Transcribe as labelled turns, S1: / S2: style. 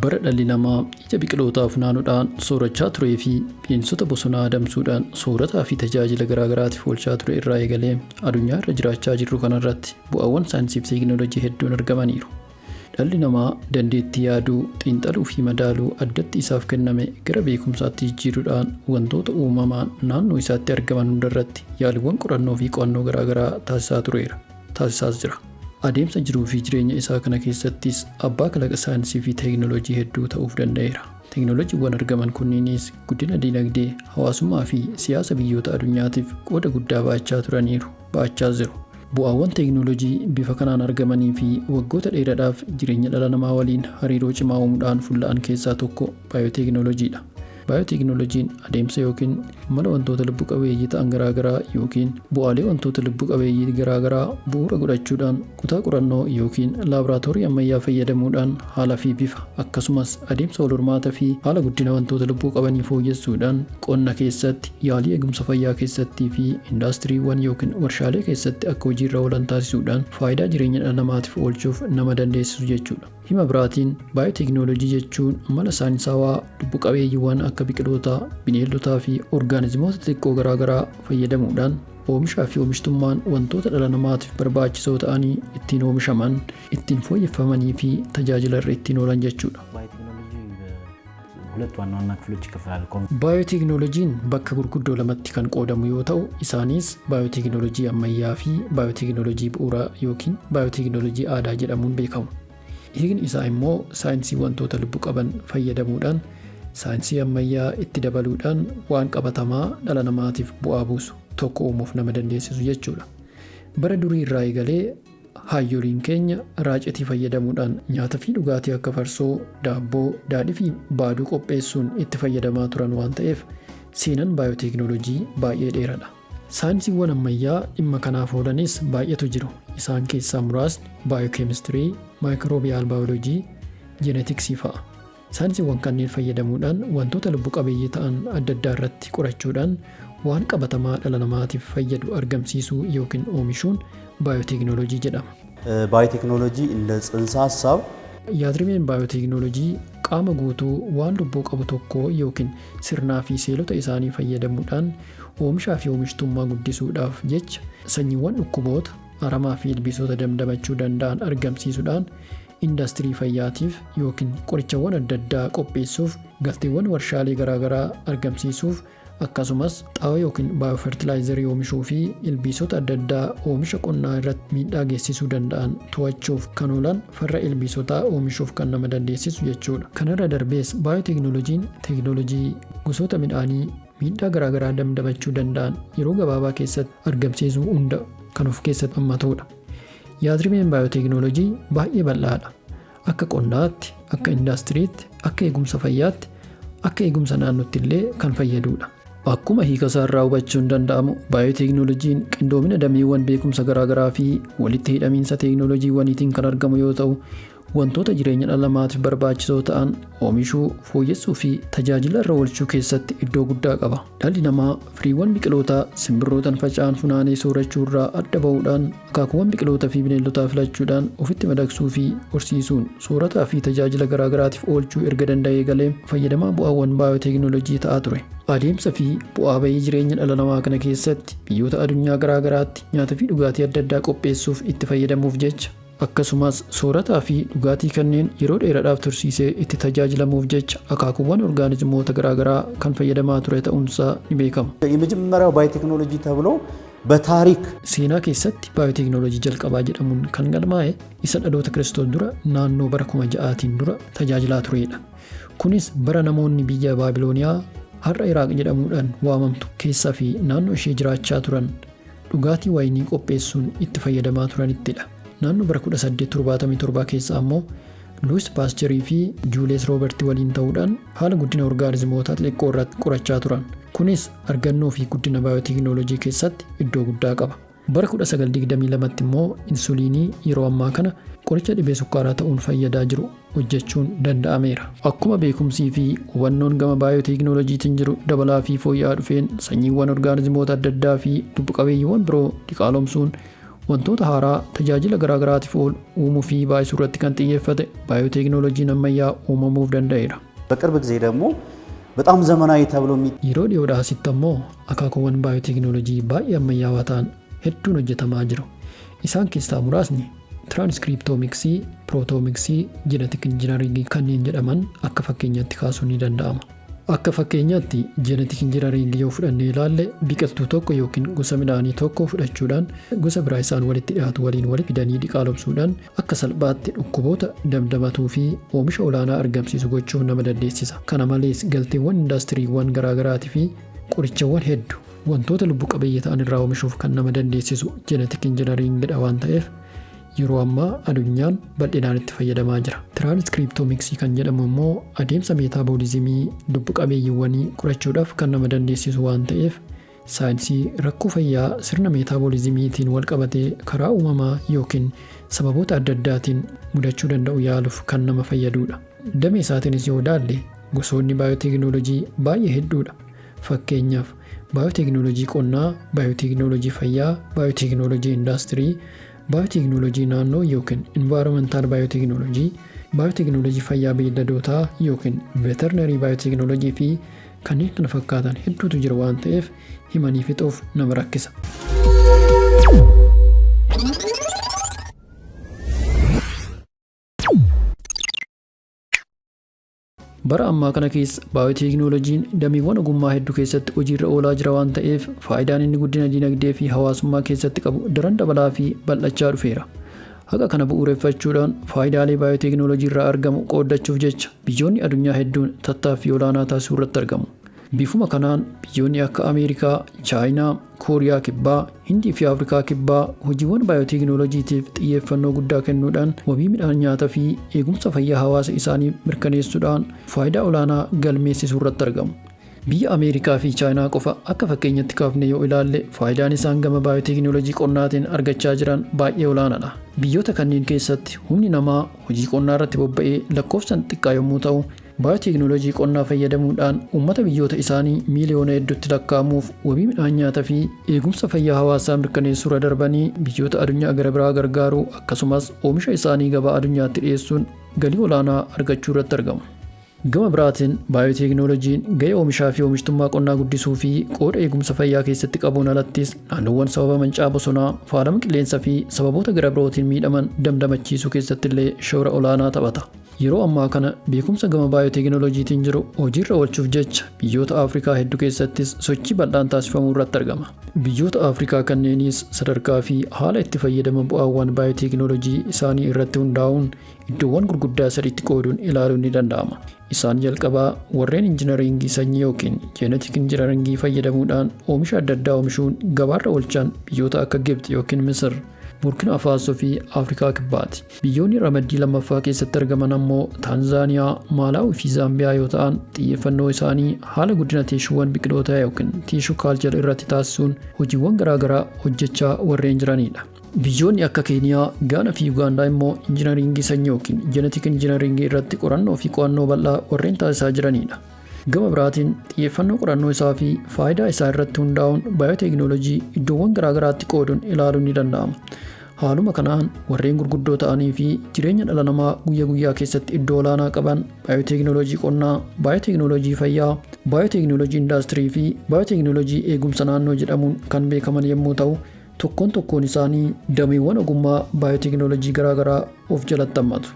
S1: Bara dhalli namaa ija biqilootaa funaanuudhaan soorachaa turee fi bineensota bosonaa adamsuudhaan soorataa fi tajaajila garaagaraatiif oolchaa ture irraa eegalee addunyaa irra jiraachaa jirru kanarratti bu'aawwan saayinsii fi teekinooloojii hedduun argamaniiru. Dhalli namaa dandeettii yaaduu, xiinxaluu fi madaaluu addatti isaaf kenname gara beekumsaatti jijjiiruudhaan wantoota uumamaan naannoo isaatti argaman hundarratti yaaliiwwan qorannoo fi qo'annoo garaagaraa taasisaas jira. Adeemsa jiruu fi jireenya isaa kana keessattis abbaa kalaqa saayinsii fi teekinooloojii hedduu ta'uuf danda'eera. Teekinooloojiiwwan argaman kunniinis guddina dinagdee, hawaasummaa fi siyaasa biyyoota addunyaatiif qooda guddaa ba'achaas jiru. Bu'aawwan teekinooloojii bifa kanaan argamanii fi waggoota dheeraadhaaf jireenya dhala namaa waliin hariiroo cimaa uumuudhaan fulla'an keessaa tokko baayooteekinooloojiidha. Baayooteekinooloojiin adeemsa yookiin mala wantoota lubbu qabeeyyii ta'an garaagaraa yookiin bu'aalee wantoota lubbu qabeeyyii garaagaraa bu'uura godhachuudhaan kutaa qorannoo yookiin laaboraatoorii ammayyaa fayyadamuudhaan haala fi bifa akkasumas adeemsa wal hormaataa fi haala guddina wantoota lubbuu qabanii fooyyessuudhaan qonna keessatti, yaalii eegumsa fayyaa keessattii fi indaastiriiwwan yookiin warshaalee keessatti akka hojiirra oolan taasisuudhaan faayidaa jireenya dhala namaatiif oolchuuf nama dandeessisu jechuudha. Hima biraatiin baayooteekinooloojii jechuun mala saayinsawaa lubbu qabeeyyiiwwan akka biqilootaa, bineeldotaa fi orgaanizimoota xixiqqoo garaagaraa fayyadamuudhaan oomishaa fi oomishtummaan wantoota dhala namaatiif barbaachisoo ta'anii ittiin oomishaman, ittiin fooyyeffamanii fi tajaajila irra ittiin oolan jechuudha. Baayooteekinooloojiin bakka gurguddoo lamatti kan qoodamu yoo ta'u, isaanis baayooteekinooloojii ammayyaa fi baayooteekinooloojii bu'uuraa yookiin baayooteekinooloojii aadaa jedhamuun beekamu. Hiikni isaa immoo saayinsii wantoota lubbu qaban fayyadamuudhaan saayinsii ammayyaa itti dabaluudhaan waan qabatamaa dhala namaatiif bu'aa buusu tokko uumuuf nama dandeessisu jechuudha. Bara durii irraa eegalee hayyooliin keenya raacitii fayyadamuudhaan nyaata fi dhugaatii akka farsoo, daabboo, daadhii fi baaduu qopheessuun itti fayyadamaa turan waan ta'eef seenaan baayooteekinooloojii baay'ee dheeraadha. Saayinsiiwwan ammayyaa dhimma kanaaf oolanis baay'eetu jiru. Isaan keessaa muraasni baayookeemistirii, maayikiroobiyaal baayoloojii, jeenetiksii fa'a. Saayinsiiwwan kanneen fayyadamuudhaan wantoota lubbu qabeeyyii ta'an adda addaa irratti qorachuudhaan waan qabatamaa dhala namaatiif fayyadu argamsiisuu yookiin oomishuun baayooteekinooloojii jedhama.
S2: ባዮቴክኖሎጂ እንደ ጽንሰ ሐሳብ
S1: Yaadrimeen baayooteekinooloojii qaama guutuu waan lubbuu qabu tokkoo yookiin sirnaa fi seelota isaanii fayyadamuudhaan oomishaa fi oomishtummaa guddisuudhaaf jecha sanyiiwwan dhukkuboota, aramaa fi ilbiisota damdamachuu danda'an argamsiisuudhaan indaastirii fayyaatiif yookiin qorichawwan adda addaa qopheessuuf galteewwan warshaalee garaagaraa argamsiisuuf akkasumas xaa'oo yookiin baayoofertilaayizarii oomishuu fi ilbiisota adda addaa oomisha qonnaa irratti miidhaa geessisuu danda'an to'achuuf kan oolan farra ilbiisotaa oomishuuf kan nama dandeessisu jechuudha. Kanarra darbees baayooteekinooloojiin teekinooloojii gosoota midhaanii miidhaa garaagaraa damdamachuu danda'an yeroo gabaabaa keessatti argamsiisuu hunda kan of keessatti hammatudha. Yaadrimeen baayooteekinooloojii baay'ee bal'aadha. Akka qonnaatti, akka indaastiriitti, akka eegumsa fayyaatti, akka eegumsa naannootti illee kan fayyadudha. Akkuma hiika isaa irraa hubachuun danda'amu baayooteekinooloojiin qindoomina dameewwan beekumsa garaagaraa fi walitti hidhamiinsa teekinooloojiiwwaniitiin kan argamu yoo ta'u, wantoota jireenya dhala namaatiif barbaachisoo ta'an oomishuu, fooyyessuu fi tajaajila irra oolchuu keessatti iddoo guddaa qaba. Dhalli namaa firiiwwan biqilootaa simbirrootaan faca'an funaanee soorachuu irraa adda ba'uudhaan akaakuuwwan biqilootaa fi bineeldotaa filachuudhaan ofitti madaqsuu fi horsiisuun soorataa fi tajaajila garaagaraatiif oolchuu erga danda'ee galee fayyadamaa bu'aawwan baayooteekinooloojii ta'aa ture. Adeemsa fi bu'aa bayii jireenya dhala namaa kana keessatti biyyoota addunyaa garaagaraatti nyaata fi dhugaatii adda addaa qopheessuuf itti fayyadamuuf jecha akkasumas soorataa fi dhugaatii kanneen yeroo dheeraadhaaf tursiisee itti tajaajilamuuf jecha akaakuuwwan orgaanizimoota garaagaraa kan fayyadamaa ture ta'uunsaa ni beekama.
S2: የመጀመሪያው ባዮቴክኖሎጂ ተብሎ በታሪክ
S1: seenaa keessatti baayooteekinooloojii jalqabaa jedhamuun kan galmaa'e isa dhaloota kiristoos dura naannoo bara 6000 dura tajaajilaa turedha. Kunis bara namoonni biyya baabilooniyaa har'a Iraaq jedhamuudhaan waamamtu keessaa fi naannoo ishee jiraachaa turan dhugaatii waayinii qopheessuun itti fayyadamaa turanittidha. Naannoo bara 1877 keessa ammoo Luis Paasterii fi Juulius Roobert waliin ta'uudhaan haala guddina orgaanizimootaa xixiqqoo irratti qorachaa turan. Kunis argannoo fi guddina baayooteekinooloojii keessatti iddoo guddaa qaba. Bara 1922tti immoo insuliinii yeroo ammaa kana qoricha dhibee sukkaaraa ta'uun fayyadaa jiru hojjechuun danda'ameera. Akkuma beekumsii fi hubannoon gama baayooteekinooloojiitiin jiru dabalaa fi fooyya'aa dhufeen sanyiiwwan orgaanizimoota adda addaa fi lubbu qabeeyyiiwwan biroo diqaalomsuun Wantoota haaraa tajaajila garaagaraatiif oolu uumuu fi baay'isuu irratti kan xiyyeeffate baayooteekinooloojiin ammayyaa uumamuuf danda'eera.
S2: በቅርብ ጊዜ ደግሞ በጣም ዘመናዊ ተብሎ
S1: yeroo dhiyoodhaa asitti ammoo akaakuuwwan baayooteekinooloojii baay'ee ammayyaawaa ta'an hedduun hojjetamaa jiru. Isaan keessaa muraasni tiraanskriptoomiksii, pirootomiksii, jeenetik injinaringii kanneen jedhaman akka fakkeenyaatti kaasuun ni danda'ama. Akka fakkeenyaatti jeenetik injinaringii yoo fudhannee ilaalle biqiltuu tokko yookiin gosa midhaanii tokko fudhachuudhaan gosa biraa isaan walitti dhiyaatu waliin walitti fidanii diqaalomsuudhaan akka salphaatti dhukkuboota damdamatuu fi oomisha olaanaa argamsiisu gochuuf nama dandeessisa. Kana malees galteewwan indaastiriiwwan garaagaraatii fi qorichawwan hedduu wantoota lubbu qabeeyyii ta'an irraa oomishuuf kan nama dandeessisu jeenetik injinaringiidha waan ta'eef yeroo ammaa adunyaan bal'inaan itti fayyadamaa jira. Tiraanskriptoomiksii kan jedhamu immoo adeemsa meetaaboolizimii lubbu qabeeyyiiwwanii qorachuudhaaf kan nama dandeessisu waan ta'eef saayinsii rakkoo fayyaa sirna meetaaboolizimiitiin wal qabatee karaa uumamaa yookiin sababoota adda addaatiin mudachuu danda'u yaaluuf kan nama fayyadudha. Damee isaatiinis yoo ilaalle gosoonni baayooteekinooloojii baay'ee hedduudha. Fakkeenyaaf baayooteekinooloojii qonnaa, baayooteekinooloojii fayyaa, baayooteekinooloojii indaastirii, baayooteekinooloojii naannoo yookiin envaayiroomental baayooteekinooloojii, baayooteekinooloojii fayyaa beeyladootaa yookiin veterinarii baayooteekinooloojii fi kanneen kana fakkaatan hedduutu jira waan ta'eef himanii fixuuf nama rakkisa. Bara ammaa kana keessa baayooteekinooloojiin dameewwan ogummaa hedduu keessatti hojiirra oolaa jira waan ta'eef faayidaan inni guddina dinagdee fi hawaasummaa keessatti qabu daran dabalaa fi bal'achaa dhufeera. Haqa kana bu'uureffachuudhaan faayidaalee baayooteekinooloojii irraa argamu qooddachuuf jecha biyyoonni addunyaa hedduun tattaaffii olaanaa taasisuu irratti argamu. Bifuma kanaan biyyoonni akka Ameerikaa, Chaayinaa, Kooriyaa Kibbaa, Hindii fi Afrikaa Kibbaa hojiiwwan baayooteekinooloojiitiif xiyyeeffannoo guddaa kennuudhaan wabii midhaan nyaataa fi eegumsa fayyaa hawaasa isaanii mirkaneessuudhaan faayidaa olaanaa galmeessisuu irratti argamu. Biyya Ameerikaa fi Chaayinaa qofa akka fakkeenyatti kaafne yoo ilaalle faayidaan isaan gama baayooteekinooloojii qonnaatiin argachaa jiran baay'ee olaanaadha. Biyyoota kanneen keessatti humni namaa hojii qonnaa irratti bobba'ee lakkoofsaan xiqqaa yommuu ta'u, baayooteekinooloojii qonnaa fayyadamuudhaan uummata biyyoota isaanii miiliyoona hedduutti lakkaa'amuuf wabii midhaan nyaataa fi eegumsa fayyaa hawaasaa mirkaneessuu irra darbanii biyyoota addunyaa gara biraa gargaaruu akkasumas oomisha isaanii gabaa addunyaatti dhiyeessuun galii olaanaa argachuu irratti argamu. Gama biraatiin baayooteekinooloojiin ga'ee oomishaa fi oomishtummaa qonnaa guddisuu fi qooda eegumsa fayyaa keessatti qabuun alattis naannoowwan sababa mancaa bosonaa, faalama qilleensaa fi sababoota gara birootiin miidhaman damdamachiisuu keessatti illee shoora olaanaa taphata. Yeroo ammaa kana beekumsa gama baayooteekinooloojiitiin jiru hojiirra oolchuuf jecha biyyoota Afrikaa hedduu keessattis sochii bal'aan taasifamuu irratti argama. Biyyoota Afrikaa kanneenis sadarkaa fi haala itti fayyadama bu'aawwan baayooteekinooloojii isaanii irratti hundaa'uun iddoowwan gurguddaa sadiitti qooduun ilaaluun ni danda'ama. Isaan jalqabaa warreen injinaringii sanyii yookiin jeenetik injinaringii fayyadamuudhaan oomisha adda addaa oomishuun gabaarra oolchan biyyoota akka Gibxi yookiin Misir, Burkina Faasoo fi Afrikaa Kibbaati. Biyyoonni ramaddii lammaffaa keessatti argaman ammoo Taanzaaniyaa, Maalaawii fi Zaambiyaa yoo ta'an xiyyeeffannoo isaanii haala guddina tiishuuwwan biqilootaa yookiin tiishuu kaalchar irratti taasisuun hojiiwwan garaagaraa hojjechaa warreen jiranidha. Biyyoonni akka Keeniyaa, Gaanaa fi Ugaandaa immoo injinaringii sanyii yookiin jeenetik injinaringii irratti qorannoo fi qo'annoo bal'aa warreen taasisaa jiranidha. Gama biraatiin xiyyeeffannoo qorannoo isaa fi faayidaa isaa irratti hundaa'uun baayooteekinooloojii iddoowwan garaagaraatti qooduun ilaaluun ni danda'ama. Haaluma kanaan warreen gurguddoo ta'anii fi jireenya dhala namaa guyyaa guyyaa keessatti iddoo olaanaa qaban baayooteekinooloojii qonnaa, baayooteekinooloojii fayyaa, baayooteekinooloojii indaastirii fi baayooteekinooloojii eegumsa naannoo jedhamuun kan beekaman yommuu ta'u, tokkoon tokkoon isaanii dameewwan ogummaa baayooteekinooloojii garaagaraa of jalatti hammatu.